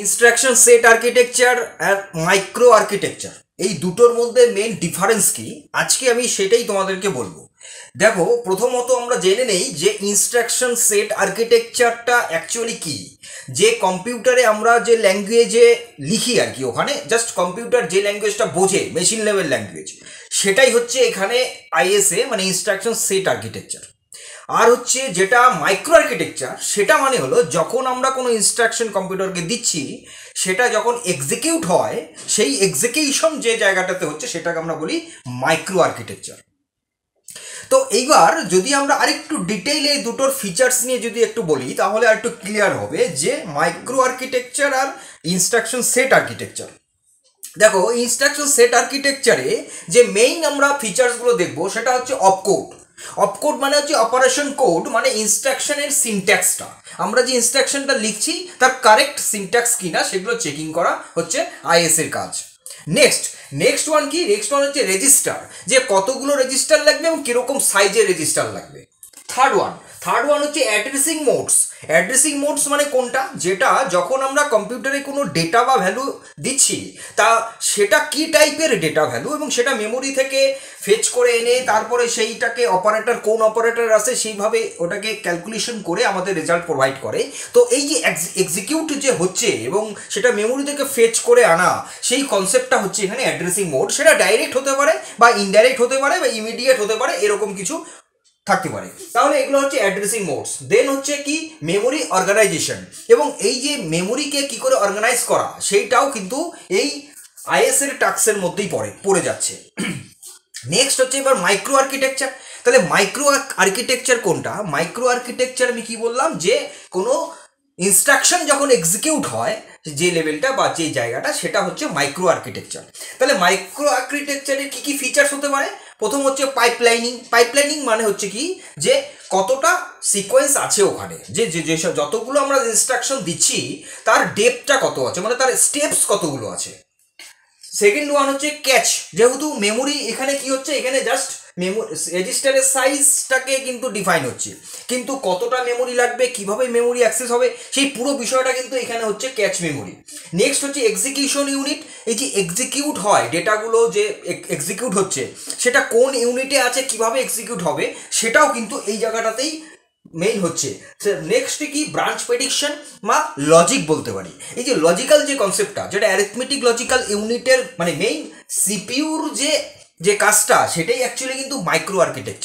Instruction set architecture আর micro architecture এই দুটোর মধ্যে মেন ডিফারেন্স কি আজকে আমি সেটাই তোমাদেরকে বলবো। দেখো, প্রথমত আমরা জেনে নেই যে ইনস্ট্রাকশন সেট আর্কিটেকচারটা অ্যাকচুয়ালি কি। যে কম্পিউটারে আমরা যে ল্যাঙ্গুয়েজে লিখি আর কি, ওখানে জাস্ট কম্পিউটার যে ল্যাঙ্গুয়েজটা বোঝে, মেশিন লেভেল ল্যাঙ্গুয়েজ, সেটাই হচ্ছে এখানে আইএসএ মানে ইনস্ট্রাকশন সেট আর্কিটেকচার। আর হচ্ছে যেটা মাইক্রো আর্কিটেকচার, সেটা মানে হলো যখন আমরা কোনো ইনস্ট্রাকশন কম্পিউটারকে দিচ্ছি, সেটা যখন এক্সিকিউট হয়, সেই এক্সিকিউশন যে জায়গাটাতে হচ্ছে সেটাকে আমরা বলি মাইক্রো আর্কিটেকচার। তো এইবার যদি আমরা আরেকটু ডিটেইলে এই দুটোর ফিচার্স নিয়ে যদি একটু বলি, তাহলে আর একটু ক্লিয়ার হবে যে মাইক্রো আর্কিটেকচার আর ইনস্ট্রাকশন সেট আর্কিটেকচার। দেখো, ইনস্ট্রাকশন সেট আর্কিটেকচারে যে মেইন আমরা ফিচার্সগুলো দেখবো সেটা হচ্ছে অপকোড। অপকোড মানে হচ্ছে অপারেশন কোড, মানে ইনস্ট্রাকশনের সিনট্যাক্সটা, আমরা যে ইনস্ট্রাকশনটা লিখছি তার কারেক্ট সিনট্যাক্স কিনা সেগুলো চেকিং করা হচ্ছে আইএস এর কাজ। নেক্সট ওয়ান কি? নেক্সট ওয়ান হচ্ছে রেজিস্টার, যে কতগুলো রেজিস্টার লাগবে এবং কিরকম সাইজের রেজিস্টার লাগবে। থার্ড ওয়ান হচ্ছে অ্যাড্রেসিং মোডস। অ্যাড্রেসিং মোডস মানে কোনটা? যেটা যখন আমরা কম্পিউটারে কোনো ডেটা বা ভ্যালু দিচ্ছি, তা সেটা কি টাইপের ডেটা ভ্যালু, এবং সেটা মেমোরি থেকে ফেচ করে এনে তারপরে সেইটাকে অপারেটর, কোন অপারেটর আছে সেইভাবে ওটাকে ক্যালকুলেশন করে আমাদের রেজাল্ট প্রোভাইড করে। তো এই যে এক্সিকিউট যে হচ্ছে এবং সেটা মেমোরি থেকে ফেচ করে আনা, সেই কনসেপ্টটা হচ্ছে এখানে অ্যাড্রেসিং মোড। সেটা ডাইরেক্ট হতে পারে বা ইনডাইরেক্ট হতে পারে বা ইমিডিয়েট হতে পারে, এরকম কিছু থাকতে পারে। তাহলে এগুলো হচ্ছে অ্যাড্রেসিং মোডস। দেন হচ্ছে কি? মেমোরি অর্গানাইজেশন, এবং এই যে মেমোরিকে কি করে অর্গানাইজ করা, সেইটাও কিন্তু এই আইএস এর টাস্কের মধ্যেই পড়ে যাচ্ছে। নেক্সট হচ্ছে এবার মাইক্রো আর্কিটেকচার। তাহলে মাইক্রো আর্কিটেকচার কোনটা? মাইক্রো আর্কিটেকচার আমি কি বললাম, যে কোনো ইনস্ট্রাকশন যখন এক্সিকিউট হয় যে লেভেলটা বা যে জায়গাটা, সেটা হচ্ছে মাইক্রো আর্কিটেকচার। তাহলে মাইক্রো আর্কিটেকচারের কি কি ফিচার্স হতে পারে? প্রথম হচ্ছে পাইপলাইনিং মানে হচ্ছে কি, যে কতটা সিকোয়েন্স আছে ওখানে, যে যেসব যতগুলো আমরা ইনস্ট্রাকশন দিচ্ছি তার ডেপথটা কত আছে, মানে তার স্টেপস কতগুলো আছে। সেকেন্ড ওয়ান হচ্ছে ক্যাচ, যেহেতু মেমোরি এখানে কি হচ্ছে, এখানে জাস্ট রেজিস্টারের সাইজটাকে কিন্তু ডিফাইন হচ্ছে, কিন্তু কতটা মেমোরি লাগবে, কিভাবে মেমোরি অ্যাক্সেস হবে, সেই পুরো বিষয়টা কিন্তু এখানে হচ্ছে ক্যাচ মেমোরি। নেক্সট হচ্ছে এক্সিকিউশন ইউনিট। এই যে এক্সিকিউট হয় ডেটাগুলো, যে এক্সিকিউট হচ্ছে সেটা কোন ইউনিটে আছে, কিভাবে এক্সিকিউট হবে, সেটাও কিন্তু এই জায়গাটাতেই মেইন হচ্ছে। নেক্সট কি? ব্রাঞ্চ প্রেডিকশন বা লজিক বলতে পারি। এই যে লজিক্যাল যে কনসেপ্টটা, যেটা অ্যারিথমেটিক লজিক্যাল ইউনিটের মানে মেইন সিপিইউর যে কাজটা, সেটাই অ্যাকচুয়ালি কিন্তু মাইক্রো আর্কিটেকচার।